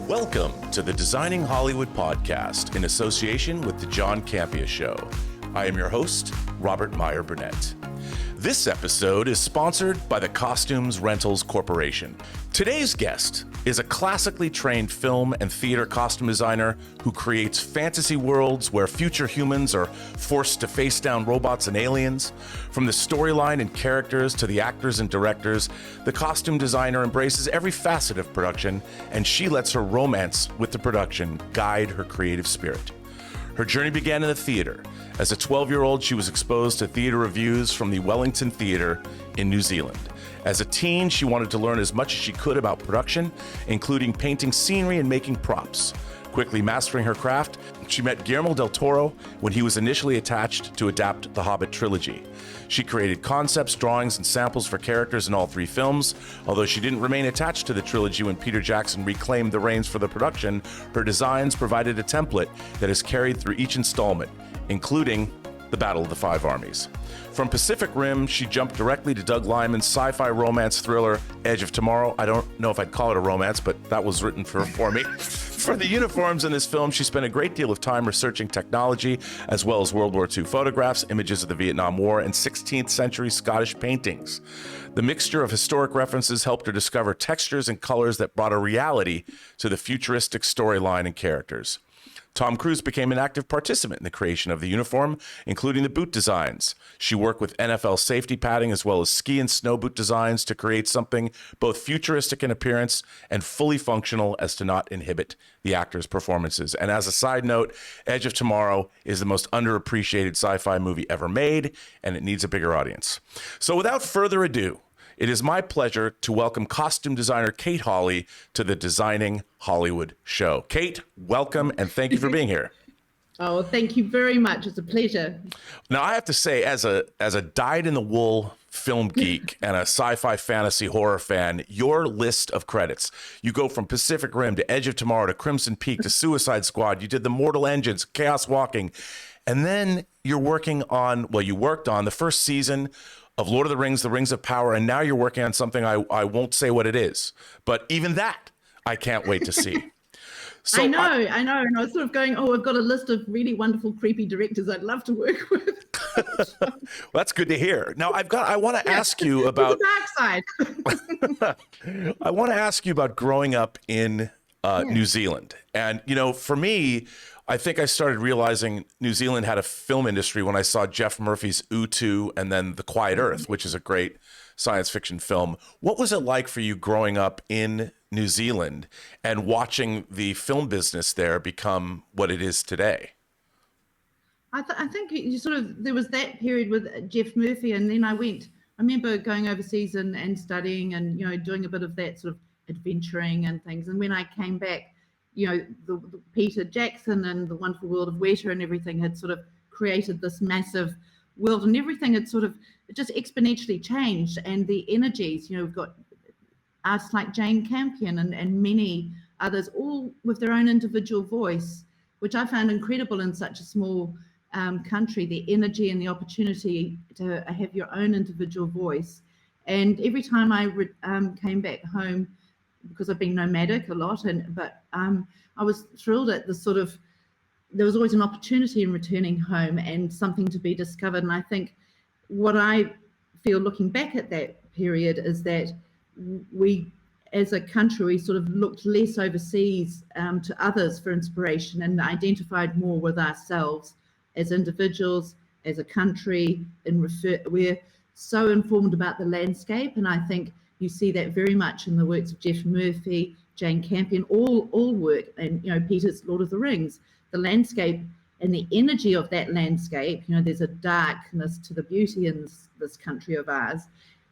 Welcome to the Designing Hollywood podcast in association with the John Campea Show. I am your host, Robert Meyer Burnett. This episode is sponsored by the Costumes Rentals Corporation. Today's guest is a classically trained film and theater costume designer who creates fantasy worlds where future humans are forced to face down robots and aliens. From the storyline and characters to the actors and directors, the costume designer embraces every facet of production, and she lets her romance with the production guide her creative spirit. Her journey began in the theater. As a 12-year-old, she was exposed to theater reviews from the Wellington Theatre in New Zealand. As a teen, she wanted to learn as much as she could about production, including painting scenery and making props. Quickly mastering her craft, she met Guillermo del Toro when he was initially attached to adapt the Hobbit trilogy. She created concepts, drawings, and samples for characters in all three films. Although she didn't remain attached to the trilogy when Peter Jackson reclaimed the reins for the production, her designs provided a template that is carried through each installment, including the Battle of the Five Armies. From Pacific Rim, she jumped directly to Doug Liman's sci-fi romance thriller, Edge of Tomorrow. I don't know if I'd call it a romance, but that was written for me. For the uniforms in this film, she spent a great deal of time researching technology, as well as World War II photographs, images of the Vietnam War, and 16th century Scottish paintings. The mixture of historic references helped her discover textures and colors that brought a reality to the futuristic storyline and characters. Tom Cruise became an active participant in the creation of the uniform, including the boot designs. She worked with NFL safety padding as well as ski and snow boot designs to create something both futuristic in appearance and fully functional as to not inhibit the actors' performances. And as a side note, Edge of Tomorrow is the most underappreciated sci-fi movie ever made, and it needs a bigger audience. So without further ado, it is my pleasure to welcome costume designer Kate Hawley to the Designing Hollywood show. Kate, welcome, and thank you for being here. Oh, thank you very much. It's a pleasure. Now, I have to say, as a dyed-in-the-wool film geek and a sci-fi fantasy horror fan, your list of credits, you go from Pacific Rim to Edge of Tomorrow to Crimson Peak to Suicide Squad. You did The Mortal Engines, Chaos Walking, and then you worked on the first season of Lord of the Rings of Power, and now you're working on something I won't say what it is, but even that I can't wait to see. So I know, and I was sort of going, I've got a list of really wonderful, creepy directors I'd love to work with. Well, that's good to hear. Now I want to ask you about the dark side. I want to ask you about growing up in New Zealand, and for me, I think I started realizing New Zealand had a film industry when I saw Jeff Murphy's Utu and then The Quiet Earth, which is a great science fiction film. What was it like for you growing up in New Zealand and watching the film business there become what it is today? I think there was that period with Jeff Murphy, and then I remember going overseas and studying and, doing a bit of that sort of adventuring and things. And when I came back, the Peter Jackson and the Wonderful World of Weta and everything had sort of created this massive world, and everything had sort of just exponentially changed. And the energies, we've got artists like Jane Campion and many others, all with their own individual voice, which I found incredible in such a small country, the energy and the opportunity to have your own individual voice. And every time I came back home, because I've been nomadic a lot, but I was thrilled at there was always an opportunity in returning home and something to be discovered. And I think what I feel looking back at that period is that we, as a country, we sort of looked less overseas to others for inspiration and identified more with ourselves as individuals, as a country, and we're so informed about the landscape. And I think you see that very much in the works of Jeff Murphy, Jane Campion, all work, and Peter's Lord of the Rings. The landscape and the energy of that landscape, there's a darkness to the beauty in this country of ours.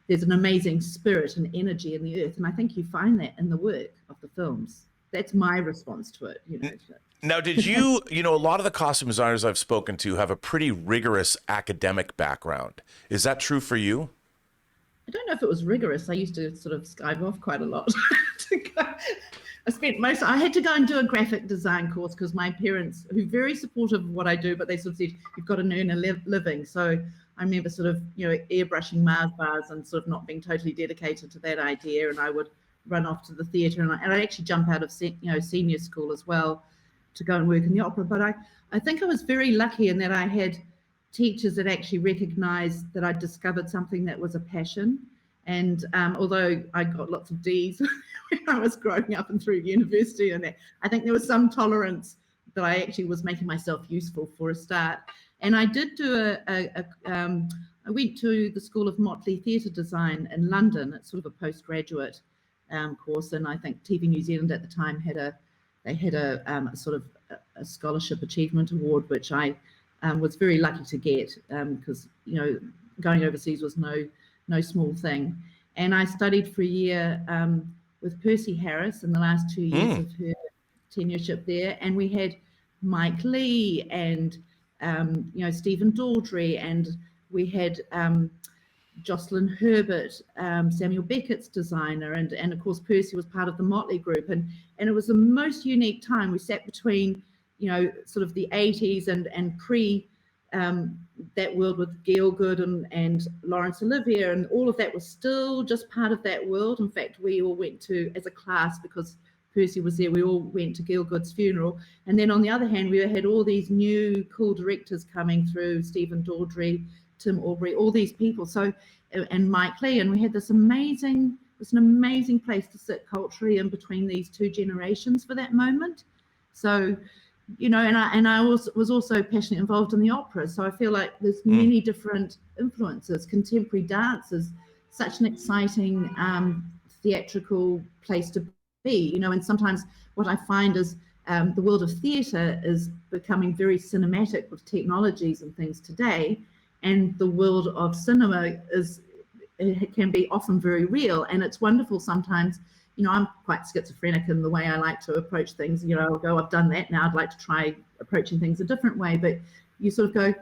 There's an amazing spirit and energy in the earth, and I think you find that in the work of the films. That's my response to it. Now, did you, a lot of the costume designers I've spoken to have a pretty rigorous academic background. Is that true for you? I don't know if it was rigorous. I used to sort of skive off quite a lot. I had to go and do a graphic design course because my parents, who are very supportive of what I do, but they sort of said, you've got to earn a living. So I remember sort of, airbrushing Mars bars and sort of not being totally dedicated to that idea. And I would run off to the theatre, and I'd actually jump out of senior school as well to go and work in the opera. But I think I was very lucky in that I had teachers that actually recognised that I'd discovered something that was a passion. And although I got lots of D's when I was growing up and through university, and that, I think there was some tolerance that I actually was making myself useful for a start. And I did do I went to the School of Motley Theatre Design in London. It's sort of a postgraduate course, and I think TV New Zealand at the time had a sort of a scholarship achievement award, which I was very lucky to get, because going overseas was no small thing. And I studied for a year with Percy Harris in the last 2 years of her tenureship there, and we had Mike Lee and Stephen Daldry, and we had Jocelyn Herbert, Samuel Beckett's designer, and of course Percy was part of the Motley group, and it was the most unique time. We sat between sort of the 80s and pre that world with Gielgud and Laurence Olivier, and all of that was still just part of that world. In fact, we all went to, as a class, because Percy was there, we all went to Gielgud's funeral. And then on the other hand, we had all these new cool directors coming through, Stephen Daldry, Tim Aubrey, all these people. So, and Mike Lee, and we had this amazing, it was an amazing place to sit culturally in between these two generations for that moment. So, and I was also passionately involved in the opera. So I feel like there's many different influences. Contemporary dance is such an exciting theatrical place to be, and sometimes what I find is the world of theatre is becoming very cinematic with technologies and things today, and the world of cinema it can be often very real, and it's wonderful sometimes. I'm quite schizophrenic in the way I like to approach things. I'll go, I've done that, now I'd like to try approaching things a different way. But you sort of go,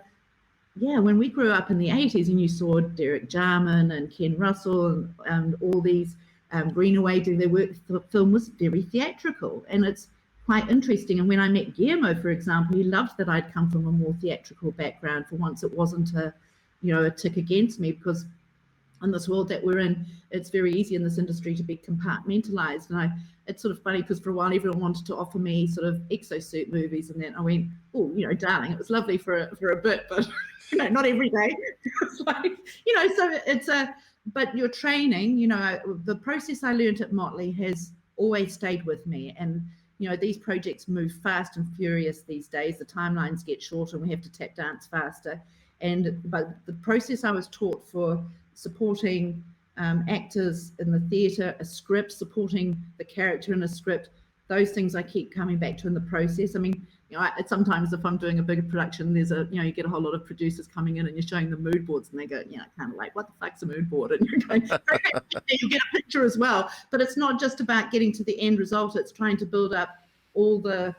yeah, when we grew up in the 80s and you saw Derek Jarman and Ken Russell and all these Greenaway doing their work, the film was very theatrical, and it's quite interesting. And when I met Guillermo, for example, he loved that I'd come from a more theatrical background. For once, it wasn't a tick against me, because in this world that we're in, it's very easy in this industry to be compartmentalized. And it's sort of funny, because for a while everyone wanted to offer me sort of exosuit movies, and then I went, oh, darling, it was lovely for a bit, but not every day. It's like, so it's but your training, the process I learned at Motley has always stayed with me. And these projects move fast and furious these days. The timelines get shorter, and we have to tap dance faster. But the process I was taught for supporting actors in the theatre, a script, supporting the character in a script, those things I keep coming back to in the process. I mean, sometimes if I'm doing a bigger production, there's you get a whole lot of producers coming in and you're showing them mood boards, and they go, kind of like, what the fuck's a mood board? And you're going, you get a picture as well. But it's not just about getting to the end result. It's trying to build up all the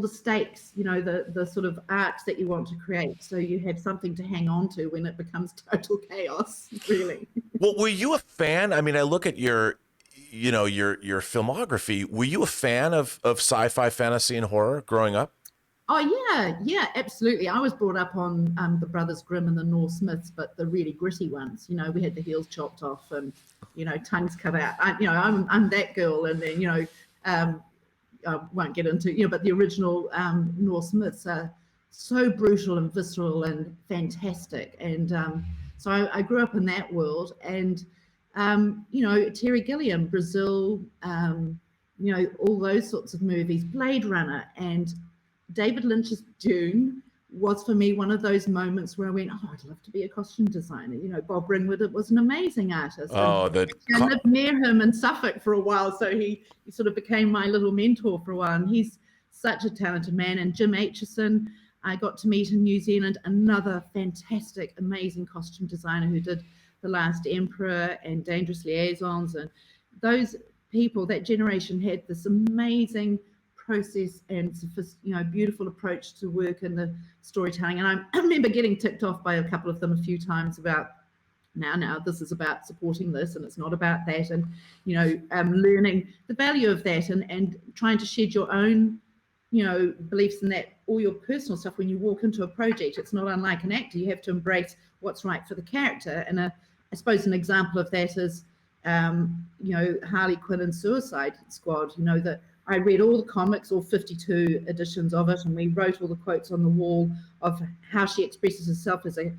stakes, the sort of arcs that you want to create, so you have something to hang on to when it becomes total chaos, really. Well, were you a fan? I mean, I look at your filmography. Were you a fan of sci-fi, fantasy, and horror growing up? Oh yeah, absolutely. I was brought up on the Brothers Grimm and the Norse myths, but the really gritty ones. We had the heels chopped off and tongues cut out. I'm that girl, and then I won't get into but the original Norse myths are so brutal and visceral and fantastic, and so I grew up in that world. And Terry Gilliam, Brazil, all those sorts of movies, Blade Runner, and David Lynch's Dune was for me one of those moments where I went, oh, I'd love to be a costume designer. Bob Ringwood was an amazing artist. Oh, I lived near him in Suffolk for a while, so he sort of became my little mentor for a while, and he's such a talented man. And Jim Aitchison, I got to meet in New Zealand, another fantastic, amazing costume designer who did The Last Emperor and Dangerous Liaisons. And those people, that generation, had this amazing process and beautiful approach to work in the storytelling. And I remember getting ticked off by a couple of them a few times about, now this is about supporting this and it's not about that, and learning the value of that and trying to shed your own beliefs in that, all your personal stuff. When you walk into a project, it's not unlike an actor. You have to embrace what's right for the character. And I suppose an example of that is Harley Quinn and Suicide Squad, that I read all the comics, all 52 editions of it, and we wrote all the quotes on the wall of how she expresses herself as a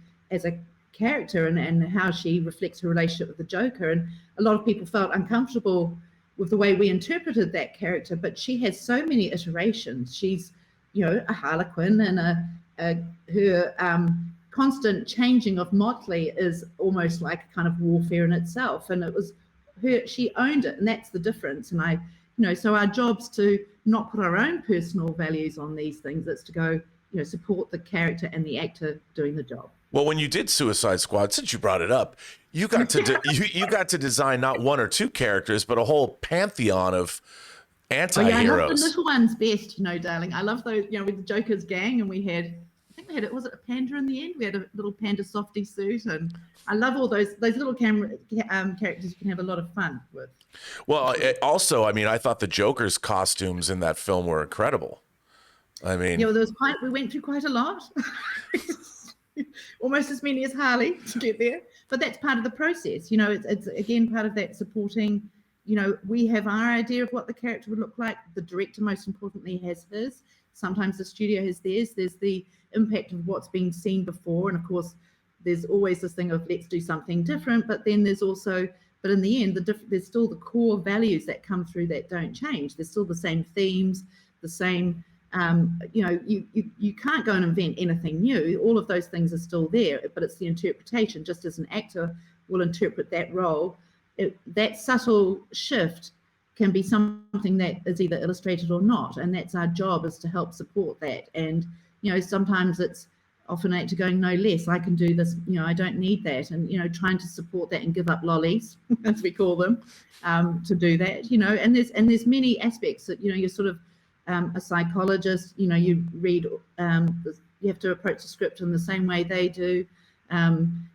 character and how she reflects her relationship with the Joker. And a lot of people felt uncomfortable with the way we interpreted that character, but she has so many iterations. She's, a Harlequin, and her constant changing of Motley is almost like a kind of warfare in itself. And it was she owned it, and that's the difference. And so our job's to not put our own personal values on these things. It's to go, support the character and the actor doing the job. Well, when you did Suicide Squad, since you brought it up, you got to you got to design not one or two characters, but a whole pantheon of anti-heroes. I love the little ones best, darling. I love those, with the Joker's gang, and was it a panda in the end? We had a little panda softy suit, and I love all those little characters you can have a lot of fun with. Well, I thought the Joker's costumes in that film were incredible. We went through quite a lot. Almost as many as Harley to get there, but that's part of the process. It's again part of that supporting. We have our idea of what the character would look like. The director, most importantly, has his. Sometimes the studio has theirs. There's the impact of what's been seen before, and of course there's always this thing of let's do something different, but then there's also, but in the end there's still the core values that come through that don't change. There's still the same themes, the same you can't go and invent anything new. All of those things are still there, but it's the interpretation. Just as an actor will interpret that role, that subtle shift can be something that is either illustrated or not, and that's our job, is to help support that. And sometimes it's often actor going, no less, I can do this, I don't need that, and trying to support that and give up lollies as we call them, to do that. And there's many aspects that you're sort of a psychologist, you read, you have to approach the script in the same way they do.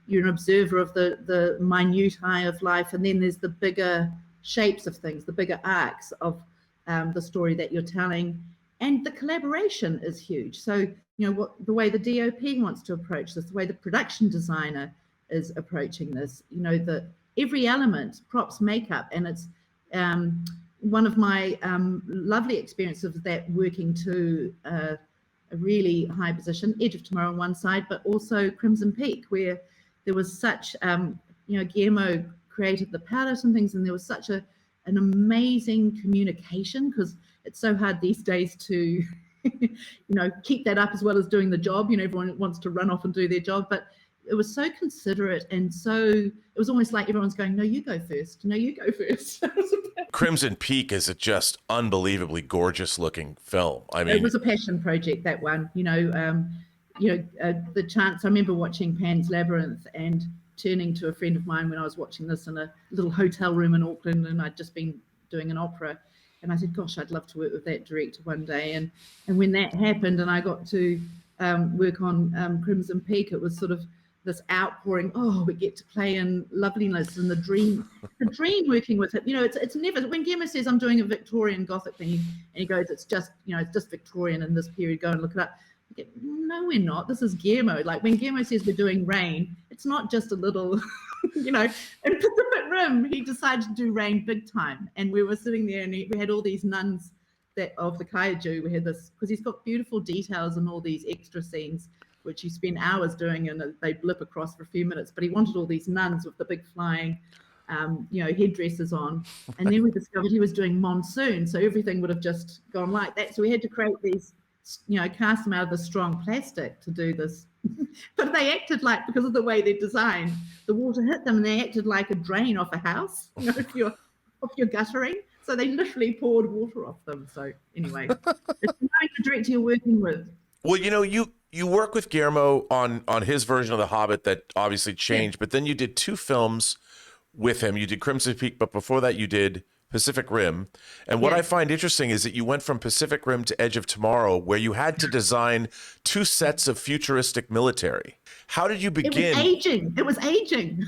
You're an observer of the minutiae of life, and then there's the bigger shapes of things, the bigger arcs of the story that you're telling, and the collaboration is huge. So the way the DOP wants to approach this, the way the production designer is approaching this, every element, props, makeup, and it's one of my lovely experiences of that, working to a really high position, Edge of Tomorrow on one side, but also Crimson Peak, where there was such, Guillermo created the palette and things, and there was such an amazing communication, because it's so hard these days to, keep that up as well as doing the job. Everyone wants to run off and do their job, but it was so considerate, and so it was almost like everyone's going, no, you go first. No, you go first. Crimson Peak is a just unbelievably gorgeous looking film. It was a passion project, that one. The chance, I remember watching Pan's Labyrinth and turning to a friend of mine when I was watching this in a little hotel room in Auckland, and I'd just been doing an opera, and I said, gosh, I'd love to work with that director one day. And when that happened and I got to work on Crimson Peak, it was sort of this outpouring, we get to play in loveliness and the dream working with it. It's never, when Guillermo says I'm doing a Victorian Gothic thing, and he goes, it's just Victorian in this period, go and look it up. I get, no, we're not. This is Guillermo. Like when Guillermo says we're doing rain, it's not just a little, in Pacific Rim, he decided to do rain big time. And we were sitting there and we had all these nuns of the kaiju. We had this, because he's got beautiful details and all these extra scenes, which you spend hours doing, and they blip across for a few minutes. But he wanted all these nuns with the big flying, headdresses on. And then we discovered he was doing monsoon, so everything would have just gone like that. So we had to create these, cast them out of the strong plastic to do this. But they acted like, because of the way they're designed, the water hit them and they acted like a drain off a house, if you're guttering. So they literally poured water off them. So anyway, it's knowing the director you're working with. Well, you work with Guillermo on his version of The Hobbit that obviously changed, but then you did two films with him. You did Crimson Peak, but before that you did Pacific Rim. And what I find interesting is that you went from Pacific Rim to Edge of Tomorrow, where you had to design two sets of futuristic military. How did you begin? It was aging.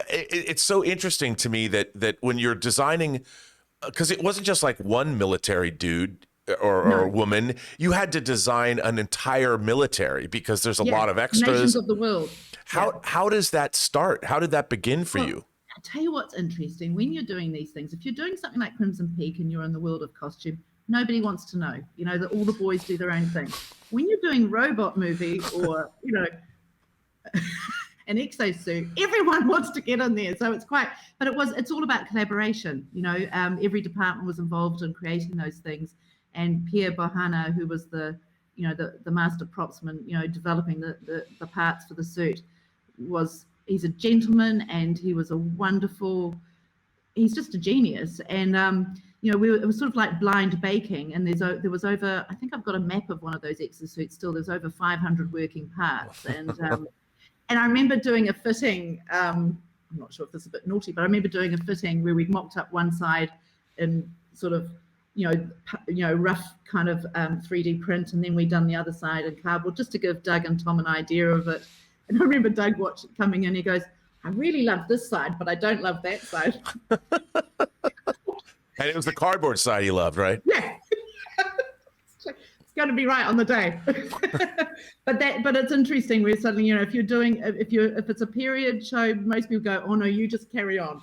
It's so interesting to me that when you're designing, because it wasn't just like one military dude. or woman, you had to design an entire military because there's a lot of extras. Nations of the world. How does that start? How did that begin for you? I'll tell you what's interesting. When you're doing these things, if you're doing something like Crimson Peak and you're in the world of costume, nobody wants to know, that all the boys do their own thing. When you're doing robot movie or, an exosuit, everyone wants to get in there. So it's all about collaboration. Every department was involved in creating those things. And Pierre Bohana, who was the master propsman, developing the parts for the suit, he's a gentleman, and he was he's just a genius. And it was sort of like blind baking, and there was over, I think I've got a map of one of those exosuits still. There's over 500 working parts, and I remember doing a fitting. I'm not sure if this is a bit naughty, but I remember doing a fitting where we mocked up one side in sort of rough kind of 3D print, and then we'd done the other side in cardboard just to give Doug and Tom an idea of it. And I remember Doug coming in, he goes, "I really love this side, but I don't love that side." And it was the cardboard side you loved, right? Yeah. It's going to be right on the day. But it's interesting where suddenly, if it's a period show, most people go, "Oh no, you just carry on."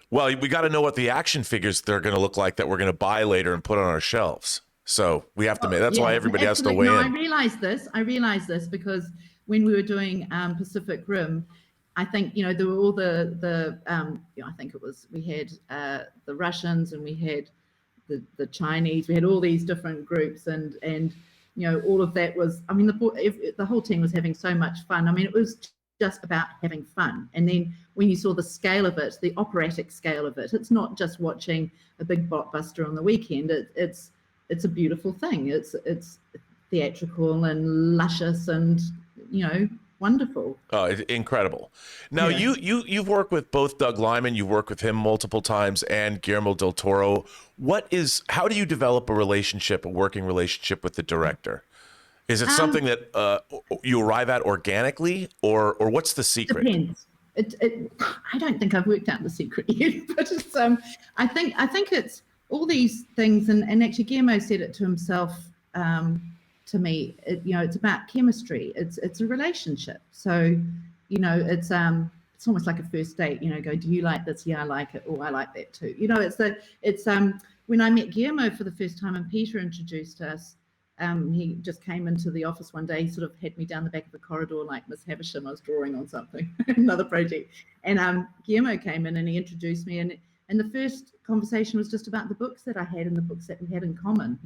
Well, we got to know what the action figures they're going to look like that we're going to buy later and put on our shelves. So we have to make, that's why everybody has to weigh in. I realized this because when we were doing Pacific Rim, I think, there were all I think we had the Russians, and we had the Chinese, we had all these different groups, and all of that was, the whole team was having so much fun. It was just about having fun. And then when you saw the scale of it, the operatic scale of it, it's not just watching a big blockbuster on the weekend. It's a beautiful thing. It's theatrical and luscious and wonderful. Oh, incredible. Now you've worked with both Doug Liman, you've worked with him multiple times, and Guillermo del Toro. How do you develop a working relationship with the director? Is it something that you arrive at organically, or what's the secret? Depends. I don't think I've worked out the secret yet, but it's I think it's all these things, and actually Guillermo said it to himself, to me. It's about chemistry. It's a relationship. So it's almost like a first date. Go, do you like this? Yeah, I like it. Oh, I like that too. It's when I met Guillermo for the first time, and Peter introduced us. He just came into the office one day. He sort of had me down the back of the corridor like Miss Havisham. I was drawing on something, another project. And Guillermo came in and he introduced me. And the first conversation was just about the books that I had and the books that we had in common,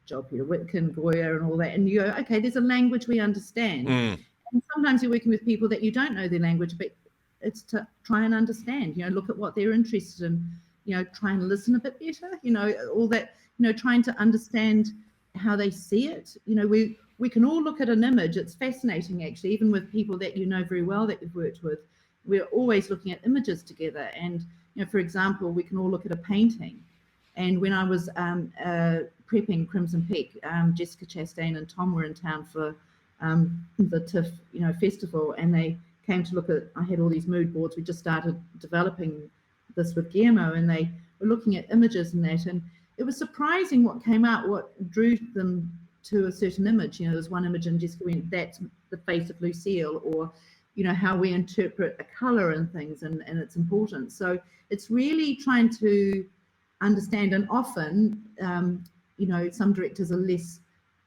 Joel Peter Whitkin, Goya, and all that. And you go, okay, there's a language we understand. And sometimes you're working with people that you don't know their language, but it's to try and understand, look at what they're interested in, try and listen a bit better, all that, trying to understand how they see it. We can all look at an image. It's fascinating, actually, even with people that very well that you've worked with. We're always looking at images together. And for example, we can all look at a painting. And when I was prepping Crimson Peak, Jessica Chastain and Tom were in town for the TIFF festival, and they came to look at, I had all these mood boards. We just started developing this with Guillermo, and they were looking at images and that, and it was surprising what came out, what drew them to a certain image. There's one image and Jessica went, that's the face of Lucille, or how we interpret a color and things, and its importance. So it's really trying to understand, and often some directors are less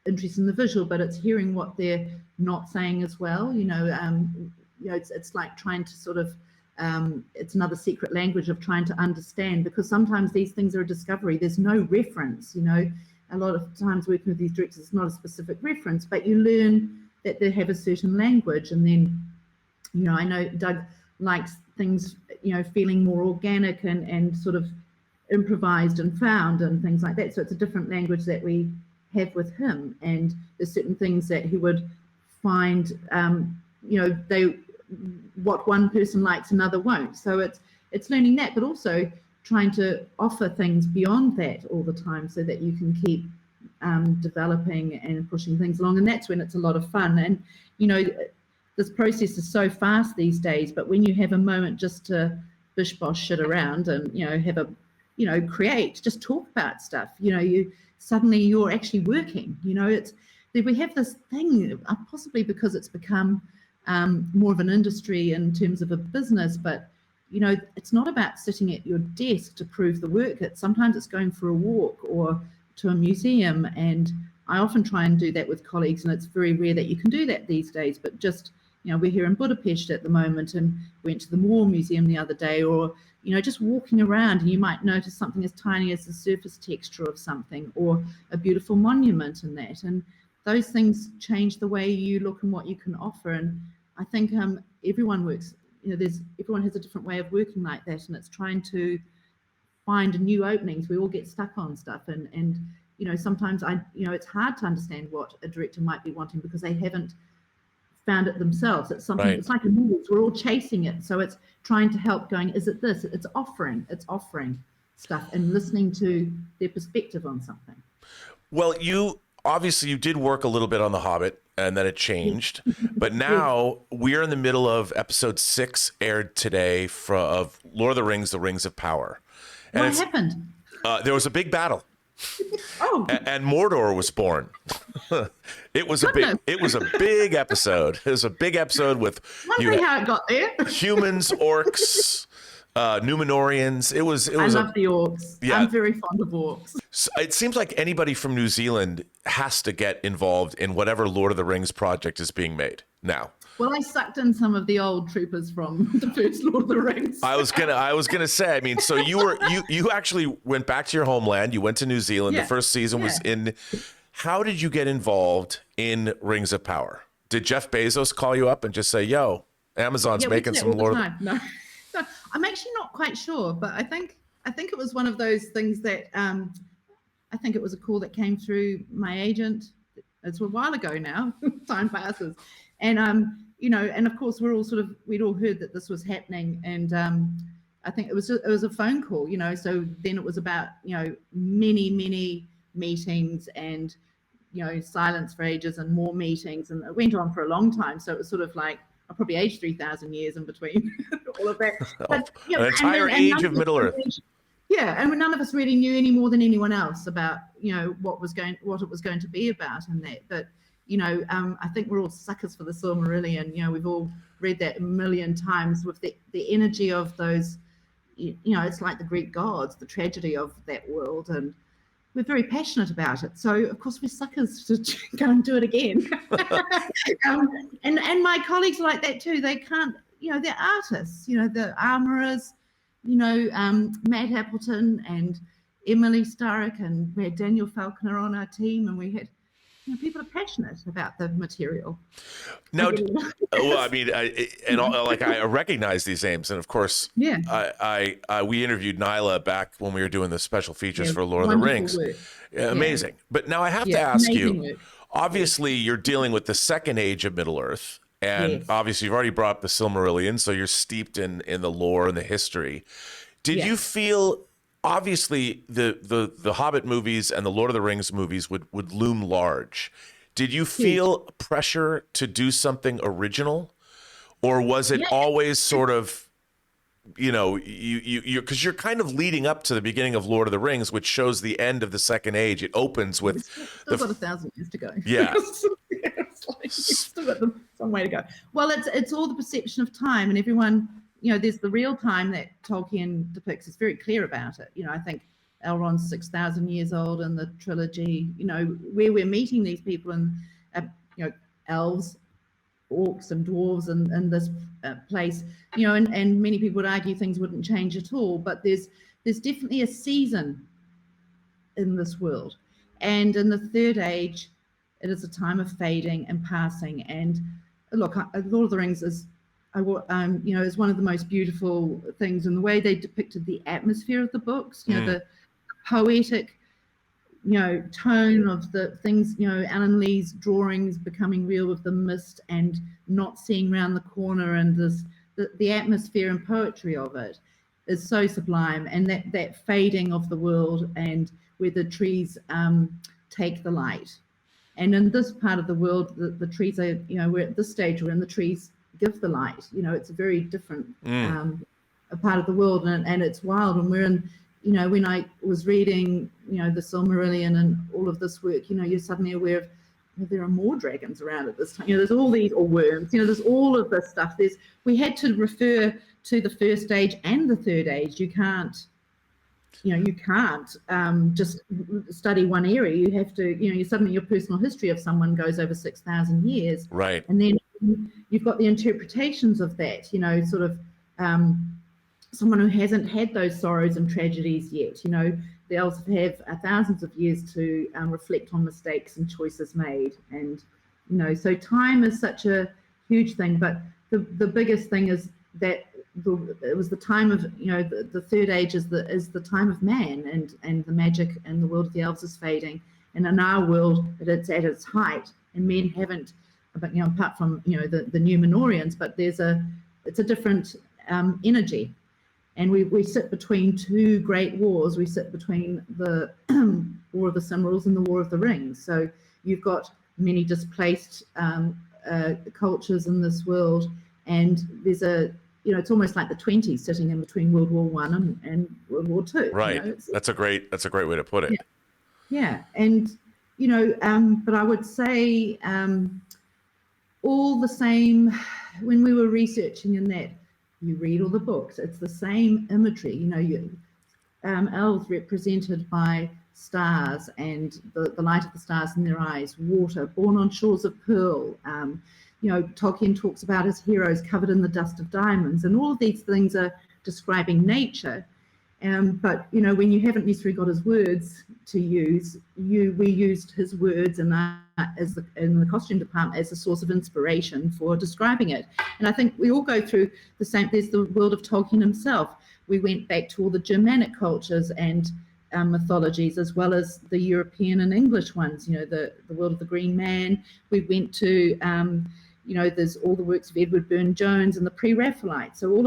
interested in the visual, but it's hearing what they're not saying as well. It's like trying to sort of it's another secret language of trying to understand, because sometimes these things are a discovery. There's no reference. A lot of times working with these directors, it's not a specific reference, but you learn that they have a certain language. And then I know Doug likes things feeling more organic and sort of improvised and found and things like that. So it's a different language that we have with him, and there's certain things that he would find what one person likes another won't. So it's learning that, but also trying to offer things beyond that all the time, so that you can keep developing and pushing things along. And that's when it's a lot of fun. And this process is so fast these days, but when you have a moment just to bish bosh shit around and have a create, just talk about stuff. You're actually working. We have this thing, possibly because it's become more of an industry in terms of a business, but it's not about sitting at your desk to prove the work. Sometimes it's going for a walk or to a museum, and I often try and do that with colleagues, and it's very rare that you can do that these days. But just we're here in Budapest at the moment, and went to the War Museum the other day, or just walking around, and you might notice something as tiny as the surface texture of something, or a beautiful monument in that, and those things change the way you look and what you can offer. And I think everyone works. Everyone has a different way of working like that, and it's trying to find new openings. We all get stuck on stuff, and sometimes it's hard to understand what a director might be wanting because they haven't found it themselves. It's something. Right. It's like a noise. We're all chasing it, so it's trying to help. Going, is it this? It's offering stuff and listening to their perspective on something. Well, obviously you did work a little bit on The Hobbit, and then it changed. But now we're in the middle of episode 6, aired today, of Lord of the Rings: The Rings of Power. And what happened? There was a big battle. And Mordor was born. It was a big episode. It was a big episode with how it got there. Humans, orcs, Numenorians. I love the orcs. Yeah. I'm very fond of orcs. So it seems like anybody from New Zealand has to get involved in whatever Lord of the Rings project is being made now. Well, I sucked in some of the old troopers from the first Lord of the Rings. I was gonna say. I mean, so you actually went back to your homeland. You went to New Zealand. Yeah. The first season was in. How did you get involved in Rings of Power? Did Jeff Bezos call you up and just say, "Yo, Amazon's making some Lord of the Rings"? No, I'm actually not quite sure, but I think it was one of those things that I think it was a call that came through my agent. It's a while ago now. Time passes, and and of course we'd all heard that this was happening, and I think it was a phone call, So then it was about many meetings and silence for ages and more meetings, and it went on for a long time. So it was sort of like I probably aged 3,000 years in between all of that. But, an entire age of Middle Earth. Yeah, and none of us really knew any more than anyone else about what it was going to be about and that. But I think we're all suckers for the Silmarillion. We've all read that a million times with the energy of those. It's like the Greek gods, the tragedy of that world, and we're very passionate about it. So of course we're suckers to go and do it again. And my colleagues are like that too. They can't. They're artists. The armourers. Matt Appleton and Emily Starrick, and we had Daniel Falconer on our team, and we had people are passionate about the material. Now, well, I mean, I recognize these names, and of course, yeah, we interviewed Nyla back when we were doing the special features for Lord of the Rings. Amazing. Yeah. But now I have to ask you. Work. Obviously, you're dealing with the second age of Middle Earth. And obviously, you've already brought up the Silmarillion, so you're steeped in the lore and the history. Did you feel, obviously, the Hobbit movies and the Lord of the Rings movies would loom large. Did you feel pressure to do something original? Or was it always sort of, because you're kind of leading up to the beginning of Lord of the Rings, which shows the end of the Second Age. It opens with... Still got 1,000 years to go. Yeah. Still got some way to go. Well, it's all the perception of time, and everyone, there's the real time that Tolkien depicts. It's very clear about it. I think Elrond's 6,000 years old in the trilogy. Where we're meeting these people and elves, orcs, and dwarves in this place. And many people would argue things wouldn't change at all, but there's definitely a season in this world, and in the Third Age. It is a time of fading and passing. And look, Lord of the Rings is one of the most beautiful things in the way they depicted the atmosphere of the books. The poetic, tone of the things. Alan Lee's drawings becoming real with the mist and not seeing round the corner, and the atmosphere and poetry of it is so sublime. And that fading of the world, and where the trees take the light. And in this part of the world, the trees are, we're at this stage where the trees give the light. It's a very different a part of the world, and it's wild. And we're in when I was reading, the Silmarillion and all of this work, you're suddenly aware of there are more dragons around at this time. There's all these, or worms. There's all of this stuff. We had to refer to the first age and the third age. You can't just study one area. You have to, suddenly your personal history of someone goes over 6,000 years. Right. And then you've got the interpretations of that, sort of someone who hasn't had those sorrows and tragedies yet. The elves have thousands of years to reflect on mistakes and choices made. And, so time is such a huge thing. But the biggest thing is that it was the time of, the third age is the time of man, and the magic and the world of the elves is fading. And in our world, it's at its height, and men haven't, but apart from the Numenorians, but it's a different energy. And we sit between two great wars. We sit between the War of the Silmarils and the War of the Rings. So you've got many displaced cultures in this world, and there's it's almost like the 20s sitting in between World War I and World War II. Right. That's a great way to put it. Yeah. And, but I would say all the same, when we were researching in that, you read all the books, it's the same imagery, elves represented by stars and the light of the stars in their eyes, water, born on shores of pearl. Tolkien talks about his heroes covered in the dust of diamonds, and all of these things are describing nature. But when you haven't necessarily got his words to use, we used his words in the costume department as a source of inspiration for describing it. And I think we all go through the same. There's the world of Tolkien himself. We went back to all the Germanic cultures and mythologies, as well as the European and English ones. The world of the Green Man. We went to there's all the works of Edward Burne-Jones and the Pre-Raphaelites. So all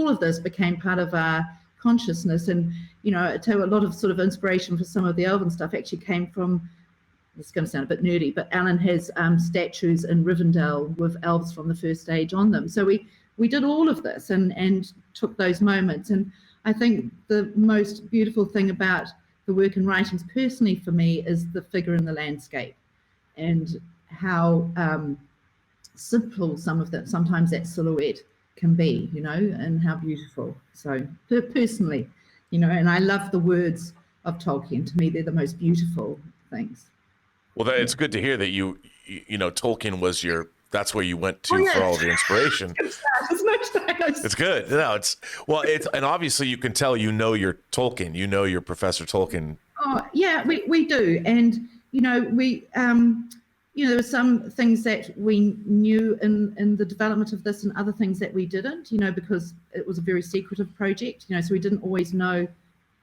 of this became part of our consciousness. And I tell you, a lot of sort of inspiration for some of the elven stuff actually came from, it's going to sound a bit nerdy, but Alan has statues in Rivendell with elves from the first age on them. So we did all of this and took those moments. And I think the most beautiful thing about the work and writings personally for me is the figure in the landscape, and how simple sometimes that silhouette can be, and how beautiful. So personally, and I love the words of Tolkien. To me, they're the most beautiful things. Well, it's good to hear that Tolkien was that's where you went to for all the inspiration. It's good. And obviously you can tell your Tolkien, your Professor Tolkien. Oh yeah, we do. And there were some things that we knew in the development of this, and other things that we didn't, because it was a very secretive project, so we didn't always know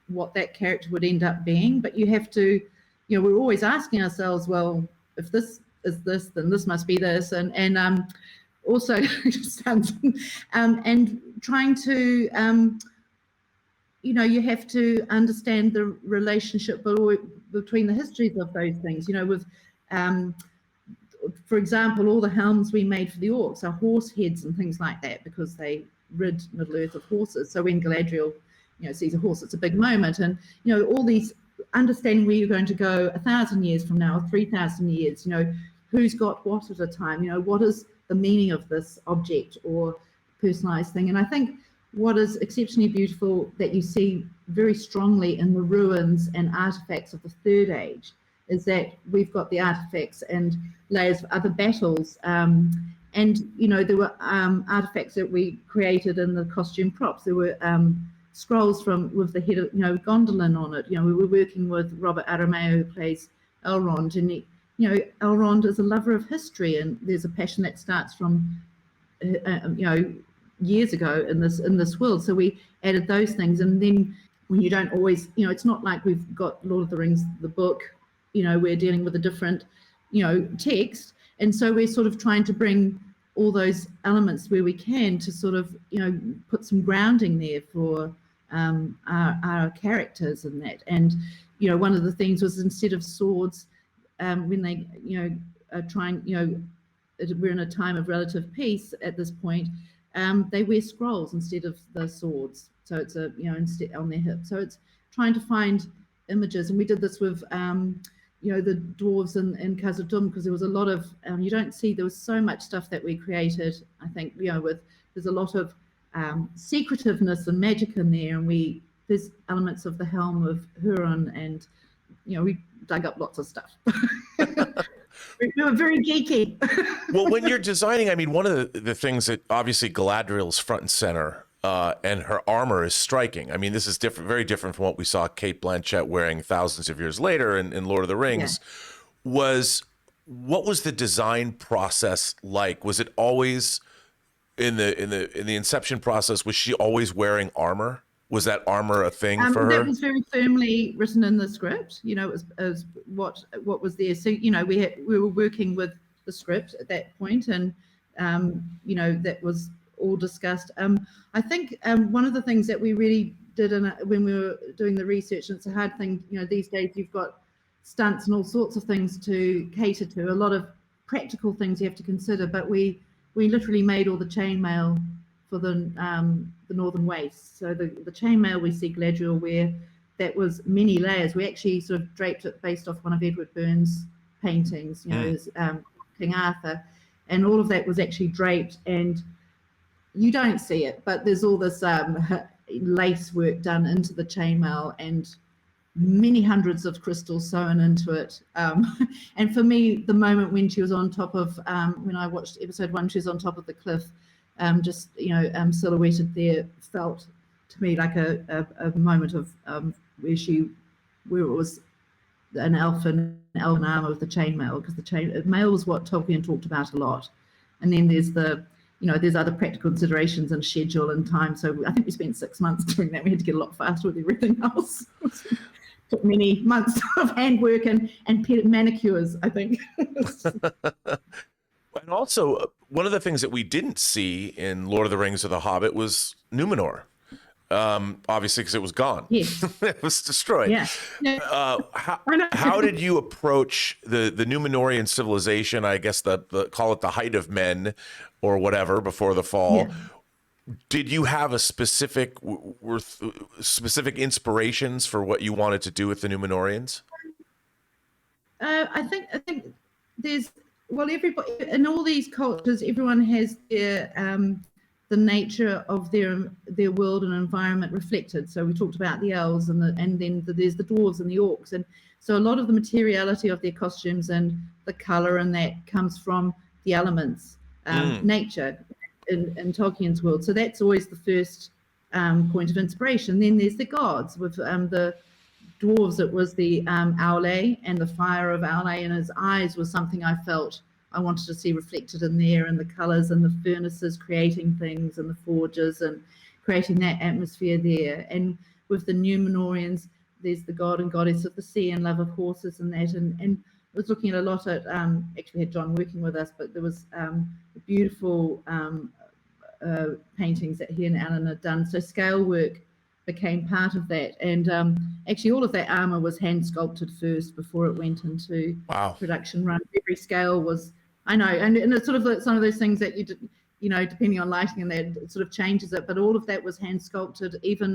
what that character would end up being. But you have to, we're always asking ourselves, well, if this is this, then this must be this, and also and trying to you have to understand the relationship between the histories of those things, with for example, all the helms we made for the orcs are horse heads and things like that, because they rid Middle Earth of horses. So when Galadriel sees a horse, it's a big moment. And all these, understanding where you're going to go 1,000 years from now, or 3,000 years, who's got what at a time, what is the meaning of this object or personalized thing. And I think what is exceptionally beautiful that you see very strongly in the ruins and artifacts of the Third Age is that we've got the artifacts and layers of other battles. And, there were artifacts that we created in the costume props. There were scrolls with the head of, Gondolin on it. We were working with Robert Arameo, who plays Elrond, and Elrond is a lover of history, and there's a passion that starts from, years ago in this world. So we added those things. And then when you don't always, it's not like we've got Lord of the Rings, the book, we're dealing with a different, text. And so we're sort of trying to bring all those elements where we can to sort of, put some grounding there for our characters and that. And, one of the things was, instead of swords, when they, are trying, we're in a time of relative peace at this point, they wear scrolls instead of the swords. So it's instead on their hip. So it's trying to find images, and we did this with the dwarves in Khazad-dûm, because there was a lot of you don't see, there was so much stuff that we created. I think there's a lot of secretiveness and magic in there, and there's elements of the helm of Huron, and we dug up lots of stuff. We were very geeky. Well, when you're designing, I mean, one of the things that obviously Galadriel's front and center, and her armor is striking. I mean, this is very different from what we saw Cate Blanchett wearing thousands of years later in Lord of the Rings. Yeah. What was the design process like? Was it always in the inception process? Was she always wearing armor? Was that armor a thing for her? That was very firmly written in the script. It was what was there. So we were working with the script at that point, and that was all discussed. I think one of the things that we really did when we were doing the research, and it's a hard thing, these days you've got stunts and all sorts of things to cater to, a lot of practical things you have to consider, but we literally made all the chainmail for the northern waist. So the chainmail we see Galadriel wear, that was many layers. We actually sort of draped it based off one of Edward Burns' paintings, King Arthur, and all of that was actually draped, and you don't see it, but there's all this lace work done into the chainmail and many hundreds of crystals sewn into it. And for me, the moment when she was on top of, when I watched episode 1, she was on top of the cliff, silhouetted there, felt to me like a moment of where it was an elven armor with the chainmail, because the chainmail was what Tolkien talked about a lot. And then there's there's other practical considerations and schedule and time. So I think we spent 6 months doing that. We had to get a lot faster with everything else. Took many months of handwork and manicures, I think. And also, one of the things that we didn't see in Lord of the Rings or The Hobbit was Numenor. Obviously, because it was gone. Yes. It was destroyed. Yeah. How did you approach the Numenorian civilization? I guess call it the height of men, or whatever, before the fall. Yeah. Did you have a specific inspirations for what you wanted to do with the Numenorians? I think there's everybody in all these cultures, everyone has their the nature of their world and environment reflected. So we talked about the elves, and then there's the dwarves and the orcs, and so a lot of the materiality of their costumes and the color and that comes from the elements, nature in Tolkien's world. So that's always the first point of inspiration. Then there's the gods. With the dwarves, it was the Hawley, and the fire of Hawley in his eyes was something I felt I wanted to see reflected in there, and the colors and the furnaces creating things, and the forges and creating that atmosphere there. And with the Numenorians, there's the god and goddess of the sea and love of horses and that. And I was looking at a lot at, actually had John working with us, but there was beautiful paintings that he and Alan had done. So scale work became part of that. And actually all of that armor was hand sculpted first before it went into production run. Every scale was, I know, and it's sort of some of those things that depending on lighting and that, it sort of changes it, but all of that was hand sculpted. Even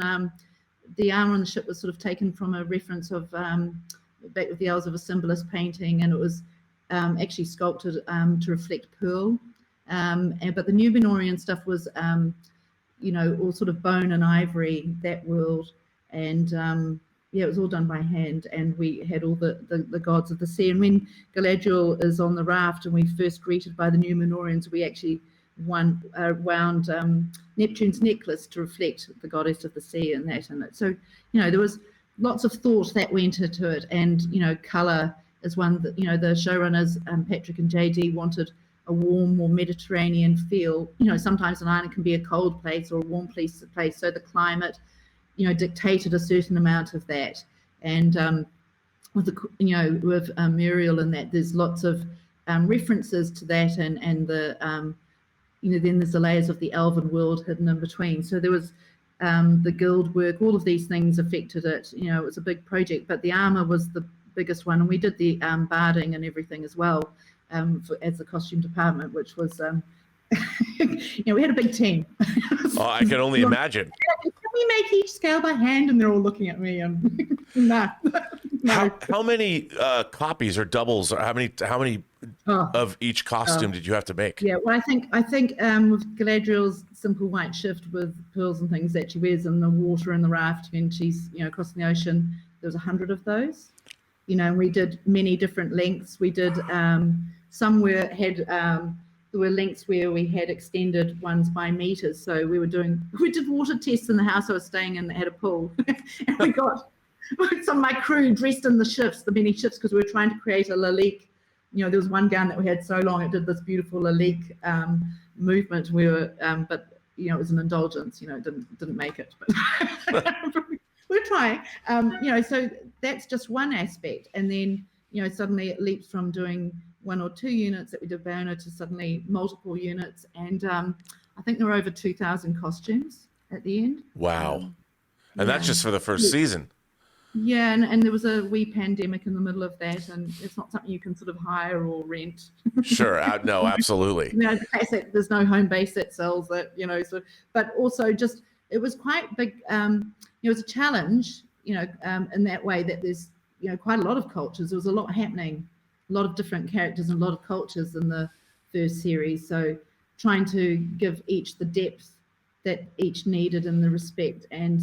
the armor on the ship was sort of taken from a reference of back with the Elves of a Symbolist painting, and it was actually sculpted to reflect pearl. But the Numenorian stuff was all sort of bone and ivory, that world, and it was all done by hand. And we had all the gods of the sea. And when Galadriel is on the raft and we first greeted by the Numenorians, we actually wound Neptune's necklace to reflect the goddess of the sea and that in it. So there was lots of thought that went into it, and color is one that the showrunners Patrick and JD wanted a warm, more Mediterranean feel. Sometimes an island can be a cold place or a warm place. So the climate, dictated a certain amount of that. And with with Muriel and that, there's lots of references to that, and the then there's the layers of the elven world hidden in between. So there was the guild work, all of these things affected it. It was a big project, but the armor was the biggest one, and we did the barding and everything as well. As the costume department, which was we had a big team. Oh, I can only imagine. Can we make each scale by hand? And they're all looking at me and no. How many copies or doubles, or how many of each costume did you have to make? Yeah, well, I think with Galadriel's simple white shift with pearls and things that she wears in the water and the raft when she's crossing the ocean, there was 100 of those. And we did many different lengths. We did there were lengths where we had extended ones by meters. So we did water tests in the house I was staying in that had a pool, and we got some of my crew dressed in the many shifts, because we were trying to create a lalique. There was one gown that we had so long it did this beautiful lalique movement. We were, but it was an indulgence. It didn't make it, but we're trying. So that's just one aspect, and then suddenly it leaps from doing 1 or 2 units that we did Bayona to suddenly multiple units, and I think there were over 2,000 costumes at the end. Wow. And that's just for the first season. Yeah, and there was a wee pandemic in the middle of that, and it's not something you can sort of hire or rent. Sure, no, absolutely. There's no home base that sells that, but also just, it was quite big. It was a challenge, in that way that there's, quite a lot of cultures. There was a lot happening, a lot of different characters and a lot of cultures in the first series. So trying to give each the depth that each needed and the respect and,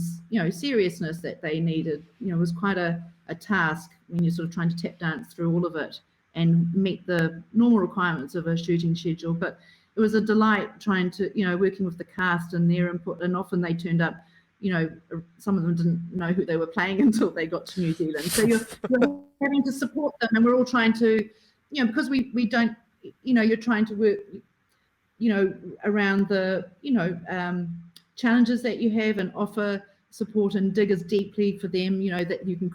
seriousness that they needed, was quite a task when you're sort of trying to tap dance through all of it and meet the normal requirements of a shooting schedule. But it was a delight trying to, working with the cast and their input, and often they turned up, some of them didn't know who they were playing until they got to New Zealand. So you're having to support them, and we're all trying to, because we don't, you're trying to work, around the, challenges that you have and offer support and dig as deeply for them, that you can,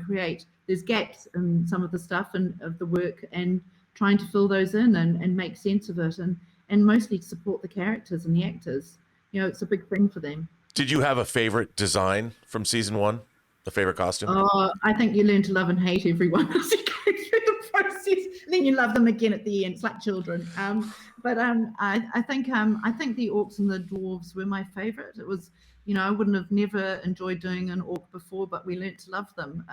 create. There's gaps in some of the stuff and of the work, and trying to fill those in and make sense of it, and mostly to support the characters and the actors. It's a big thing for them. Did you have a favorite design from season 1? A favorite costume? Oh, I think you learn to love and hate everyone as you go through the process, and then you love them again at the end. It's like children. I think the orcs and the dwarves were my favorite. It was, I wouldn't have never enjoyed doing an orc before, but we learnt to love them,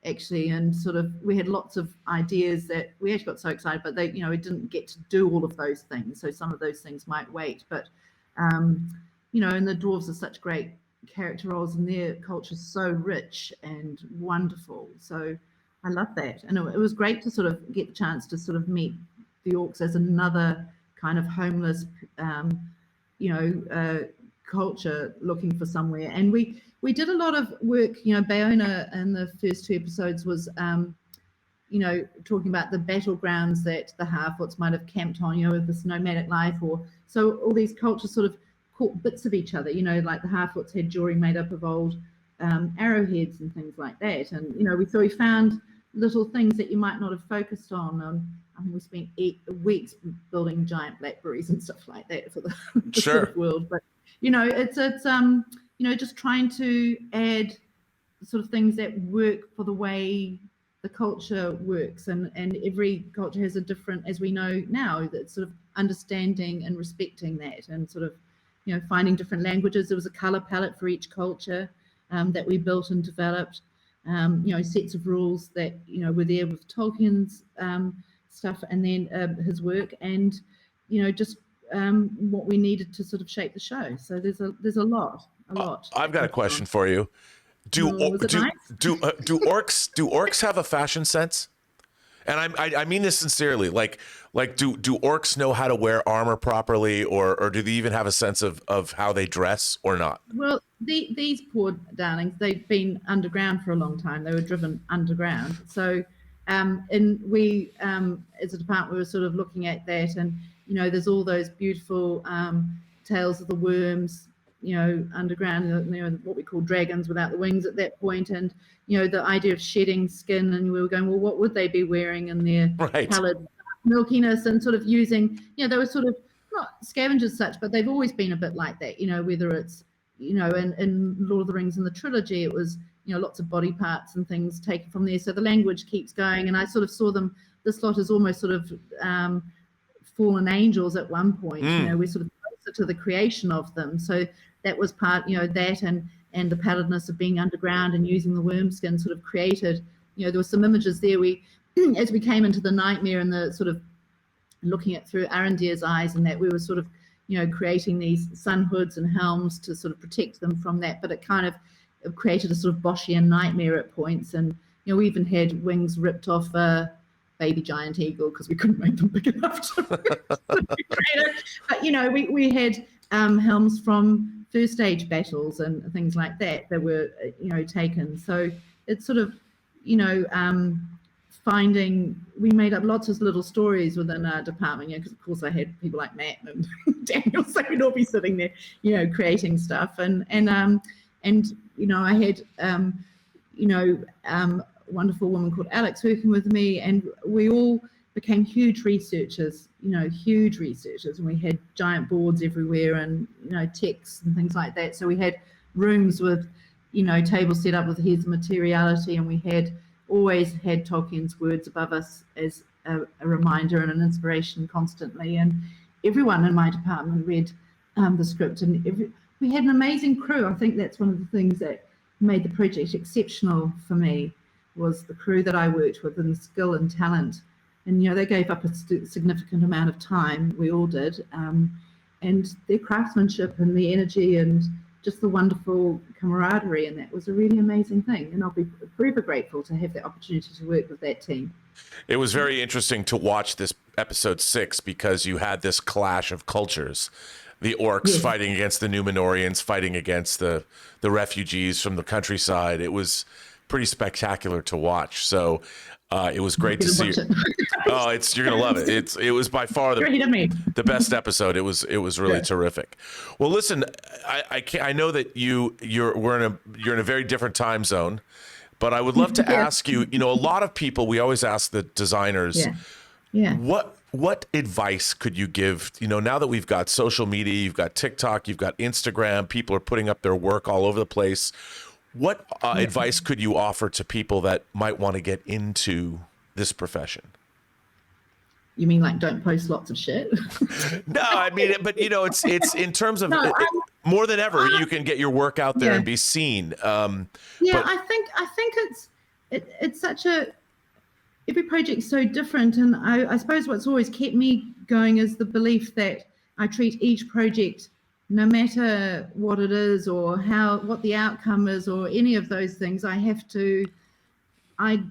actually, and sort of we had lots of ideas that we actually got so excited, but we didn't get to do all of those things. So some of those things might wait, but and the dwarves are such great character roles, and their culture is so rich and wonderful. So I love that, and it was great to sort of get the chance to sort of meet the orcs as another kind of homeless, culture looking for somewhere. And we did a lot of work. Bayona in the first 2 episodes was, talking about the battlegrounds that the Harfoots might have camped on, with this nomadic life, or so all these cultures sort of caught bits of each other. Like the Harfoots had jewelry made up of old arrowheads and things like that, and we found little things that you might not have focused on. I mean, we spent 8 weeks building giant blackberries and stuff like that for the Sure. sort of world. But it's just trying to add sort of things that work for the way the culture works, and every culture has a different, as we know now, that sort of understanding and respecting that, and sort of finding different languages. There was a color palette for each culture that we built and developed. Sets of rules that were there with Tolkien's stuff, and then his work, and just what we needed to sort of shape the show. So there's a lot. I've got a question for you. Do orcs have a fashion sense? And I mean this sincerely. Like do orcs know how to wear armor properly, or do they even have a sense of how they dress or not? Well, these poor darlings, they've been underground for a long time. They were driven underground. So, and we, as a department, we were sort of looking at that, and there's all those beautiful tales of the worms, underground, what we call dragons without the wings at that point, and the idea of shedding skin, and we were going, well, what would they be wearing in their coloured milkiness, and sort of using, they were sort of not scavengers such, but they've always been a bit like that, whether it's, in Lord of the Rings and the trilogy, it was, lots of body parts and things taken from there. So the language keeps going, and I sort of saw them, this lot is almost sort of fallen angels at one point. Mm. You know, we're sort of closer to the creation of them. So that was part, you know, that and the paddedness of being underground and using the worm skin sort of created, you know, there were some images there. We, as we came into the nightmare and the sort of looking at through Arendir's eyes, and that we were sort of, you know, creating these sun hoods and helms to sort of protect them from that. But it kind of created a sort of Boschian nightmare at points. And, you know, we even had wings ripped off a baby giant eagle because we couldn't make them big enough to create it. But, you know, we had helms from first stage battles and things like that were, you know, taken. So it's sort of, you know, we made up lots of little stories within our department, you know, because of course I had people like Matt and Daniel, so we'd all be sitting there, you know, creating stuff. And you know, I had, you know, a wonderful woman called Alex working with me, and we all became huge researchers, you know, huge researchers, and we had giant boards everywhere and, you know, texts and things like that. So we had rooms with, you know, tables set up with here's the materiality, and we had always had Tolkien's words above us as a reminder and an inspiration constantly. And everyone in my department read the script, and we had an amazing crew. I think that's one of the things that made the project exceptional for me, was the crew that I worked with and the skill and talent. And, you know, they gave up a significant amount of time, we all did, and their craftsmanship and the energy and just the wonderful camaraderie, and that was a really amazing thing. And I'll be forever grateful to have the opportunity to work with that team. It was very interesting to watch this episode 6 because you had this clash of cultures. The orcs fighting against the Númenóreans, fighting against the refugees from the countryside. It was pretty spectacular to watch. So it was great to see. Oh, you're gonna love it. It was by far the best episode. It was really terrific. Well, listen, I know that you're in a very different time zone, but I would love to ask you. You know, a lot of people, we always ask the designers, what advice could you give? You know, now that we've got social media, you've got TikTok, you've got Instagram, people are putting up their work all over the place. What advice could you offer to people that might want to get into this profession? You mean like don't post lots of shit? No, I mean, but you know, it's in terms of more than ever, you can get your work out there and be seen. I think it's such every project's so different, and I suppose what's always kept me going is the belief that I treat each project, no matter what it is or what the outcome is or any of those things, I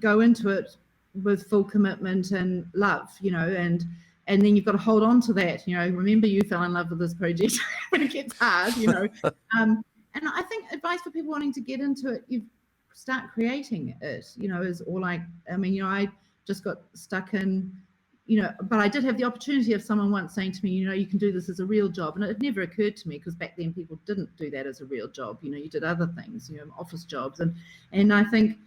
go into it with full commitment and love, you know, and then you've got to hold on to that, you know. Remember, you fell in love with this project when it gets hard, you know. And I think advice for people wanting to get into it, you start creating it, you know, I just got stuck in, you know, but I did have the opportunity of someone once saying to me, you know, you can do this as a real job. And it never occurred to me, because back then people didn't do that as a real job. You know, you did other things, you know, office jobs. And I think,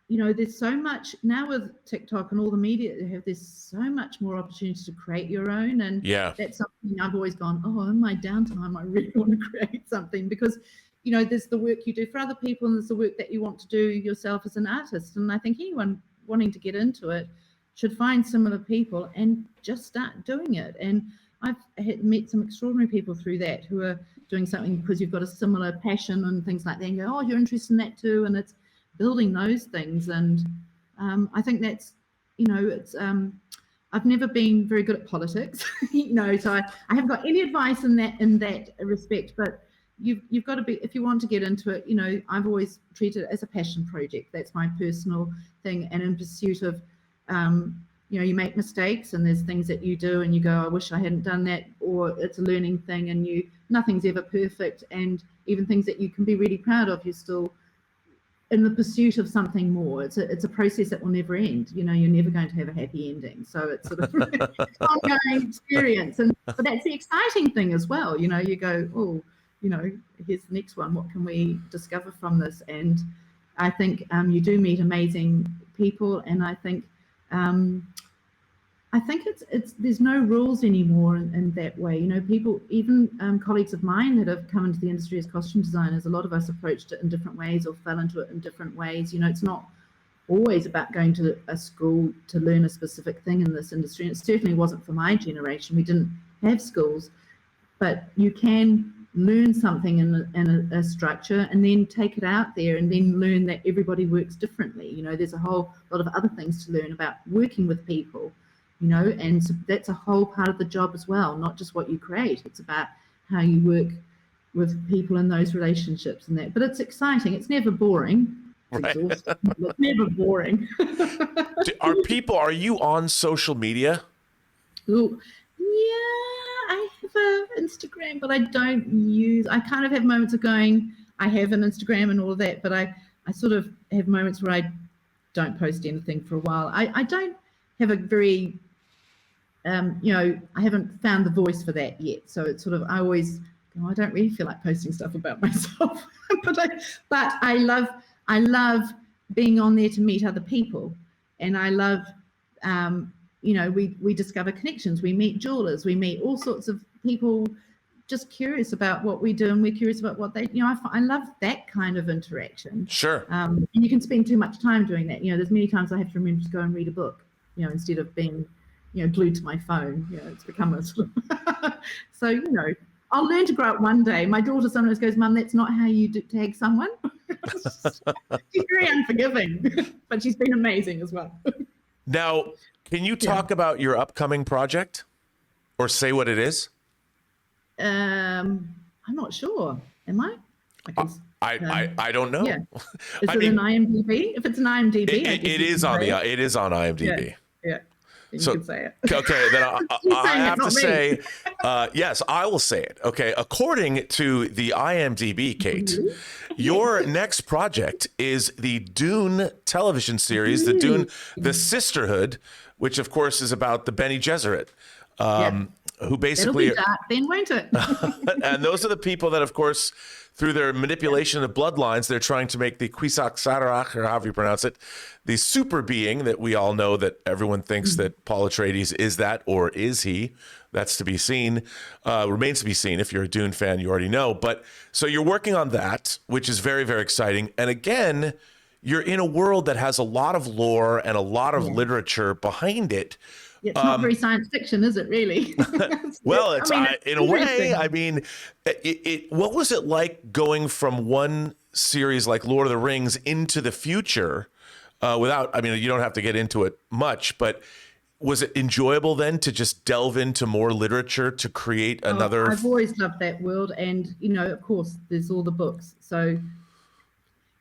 you know, there's so much now with TikTok and all the media, there's so much more opportunity to create your own. And that's something I've always gone, in my downtime, I really want to create something, because, you know, there's the work you do for other people and there's the work that you want to do yourself as an artist. And I think anyone wanting to get into it should find similar people and just start doing it. And I've met some extraordinary people through that who are doing something because you've got a similar passion and things like that, and go, you're interested in that too. And it's building those things. And I think that's, you know, it's I've never been very good at politics, you know, so I haven't got any advice in that respect. But you've got to be, if you want to get into it, you know, I've always treated it as a passion project. That's my personal thing. And in pursuit of, you know, you make mistakes and there's things that you do and you go, I wish I hadn't done that, or it's a learning thing, and nothing's ever perfect. And even things that you can be really proud of, you're still in the pursuit of something more. It's a process that will never end. You know, you're never going to have a happy ending. So it's sort of an ongoing experience. But that's the exciting thing as well. You know, you go, you know, here's the next one. What can we discover from this? And I think you do meet amazing people. And I think it's there's no rules anymore in that way. You know, people, even colleagues of mine that have come into the industry as costume designers, a lot of us approached it in different ways or fell into it in different ways. You know, it's not always about going to a school to learn a specific thing in this industry. And it certainly wasn't for my generation. We didn't have schools, but you can learn something in a structure and then take it out there and then learn that everybody works differently. You know, there's a whole lot of other things to learn about working with people, you know, and so that's a whole part of the job as well, not just what you create. It's about how you work with people in those relationships and that. But it's exciting. It's never boring. Right. It's never boring. Are you on social media? Ooh, yeah, I have an Instagram, but I kind of have moments of going, I have an Instagram and all of that, but I sort of have moments where I don't post anything for a while. I don't have a very, I haven't found the voice for that yet. So it's sort of, I always go, I don't really feel like posting stuff about myself, but I love being on there to meet other people. And I love, we discover connections, we meet jewelers, we meet all sorts of people just curious about what we do, and we're curious about what they, I love that kind of interaction. Sure. And you can spend too much time doing that. There's many times I have to remember to go and read a book, instead of being, glued to my phone. It's become a sort of, so, I'll learn to grow up one day. My daughter sometimes goes, Mum, that's not how you tag someone. She's very unforgiving, but she's been amazing as well. Now, can you talk about your upcoming project or say what it is? I'm not sure. Am I? I don't know. Yeah. Is it an IMDb? If it's an IMDb, it is on IMDb. Yeah. You So, can say it. Okay, then I have to say, yes, I will say it. Okay, according to the IMDb, Kate, your next project is the Dune television series, the Sisterhood, which of course is about the Bene Gesserit, who basically It'll be dark then, won't it? and those are the people that, of course, through their manipulation of bloodlines, they're trying to make the Kwisatz Haderach, or however you pronounce it, the super being that we all know that everyone thinks that Paul Atreides is that, or is he? That's to be seen. Remains to be seen. If you're a Dune fan, you already know. But so you're working on that, which is very, very exciting. And again, you're in a world that has a lot of lore and a lot of literature behind it. It's not very science fiction, is it, really? Well, it's in a way, I mean, what was it like going from one series like Lord of the Rings into the future without, I mean, you don't have to get into it much, but was it enjoyable then to just delve into more literature to create another? I've always loved that world. And, of course, there's all the books. So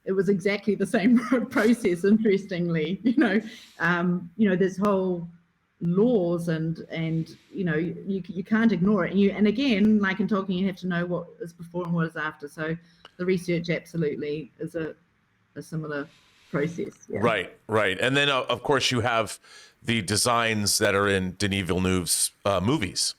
it was exactly the same process, interestingly. There's whole laws and you can't ignore it, and again, like in talking, you have to know what is before and what is after. So the research absolutely is a similar process. Right. And then of course you have the designs that are in Denis Villeneuve's movies,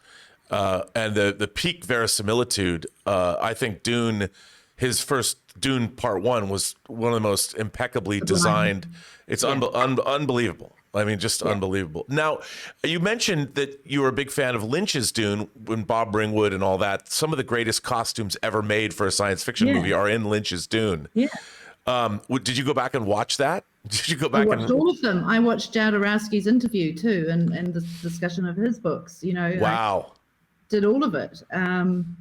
and the peak verisimilitude. I think Dune, his first Dune Part 1 was one of the most impeccably designed. It's unbelievable. I mean, just unbelievable. Now, you mentioned that you were a big fan of Lynch's Dune when Bob Ringwood and all that. Some of the greatest costumes ever made for a science fiction movie are in Lynch's Dune. Yeah. Did you go back and watch that? Did you go back? I watched all of them. I watched Jodorowsky's interview too, and the discussion of his books. Wow. I did all of it. And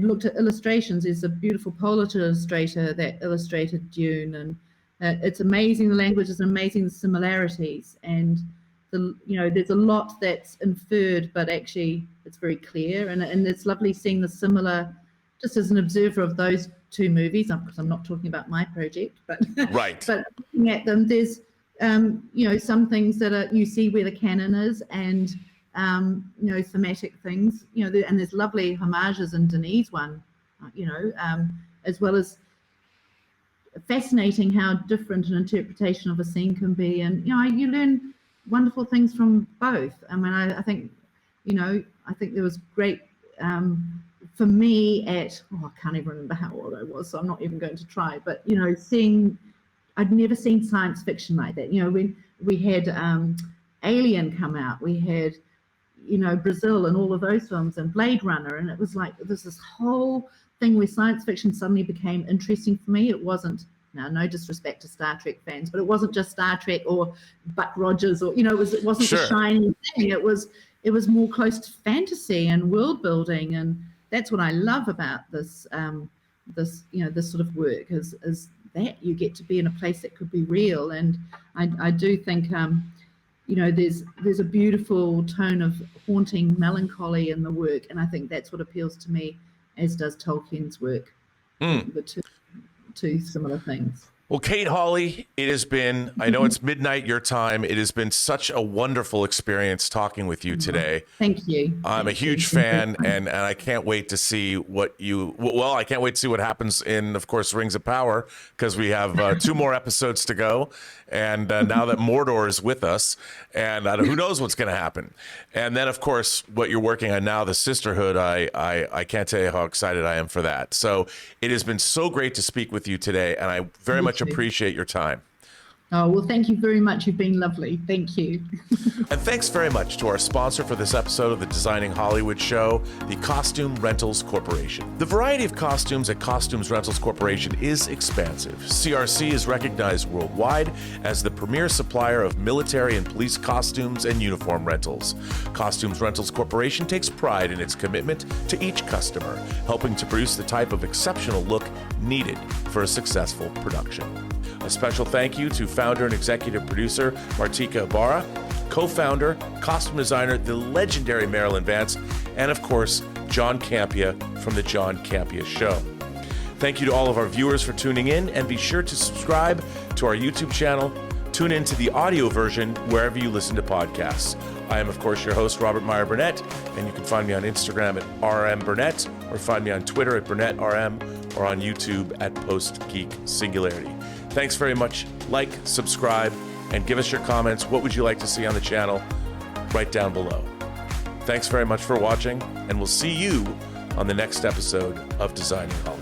looked at illustrations. There's a beautiful Polish illustrator that illustrated Dune, and it's amazing. The language is amazing. The similarities, and there's a lot that's inferred, but actually it's very clear. And it's lovely seeing the similar, just as an observer of those two movies. Because I'm not talking about my project, but right. But looking at them, there's some things that you see where the canon is, and thematic things. And there's lovely homages in Denis one, as well as fascinating how different an interpretation of a scene can be. And you learn wonderful things from both. I mean, I think there was great for me at I can't even remember how old I was, so I'm not even going to try, but I'd never seen science fiction like that. When we had Alien come out, we had Brazil and all of those films, and Blade Runner, and it was like there's this whole thing where science fiction suddenly became interesting for me. It wasn't Now, no disrespect to Star Trek fans, but it wasn't just Star Trek or Buck Rogers, or it wasn't Sure. a shiny thing. It was more close to fantasy and world building, and that's what I love about this this sort of work is that you get to be in a place that could be real. And I do think there's a beautiful tone of haunting melancholy in the work, and I think that's what appeals to me, as does Tolkien's work. The two similar things. Well, Kate Hawley, it has been, I know it's midnight your time. It has been such a wonderful experience talking with you today. Thank you. I'm a huge fan, and I can't wait to see I can't wait to see what happens in, of course, Rings of Power, because we have 2 more episodes to go. And now that Mordor is with us, and who knows what's going to happen. And then, of course, what you're working on now, the Sisterhood, I can't tell you how excited I am for that. So it has been so great to speak with you today, and I very much appreciate your time. Oh, well, thank you very much. You've been lovely. Thank you. And thanks very much to our sponsor for this episode of the Designing Hollywood show, the Costume Rentals Corporation. The variety of costumes at Costumes Rentals Corporation is expansive. CRC is recognized worldwide as the premier supplier of military and police costumes and uniform rentals. Costumes Rentals Corporation takes pride in its commitment to each customer, helping to produce the type of exceptional look needed for a successful production. A special thank you to founder and executive producer Martika Ibarra, co-founder, costume designer, the legendary Marilyn Vance, and of course, John Campea from The John Campea Show. Thank you to all of our viewers for tuning in, and be sure to subscribe to our YouTube channel. Tune in to the audio version wherever you listen to podcasts. I am, of course, your host, Robert Meyer Burnett, and you can find me on Instagram at rmburnett, or find me on Twitter at BurnettRM, or on YouTube at PostGeek Singularity. Thanks very much. Like, subscribe, and give us your comments. What would you like to see on the channel? Right down below. Thanks very much for watching, and we'll see you on the next episode of Designing Hollywood.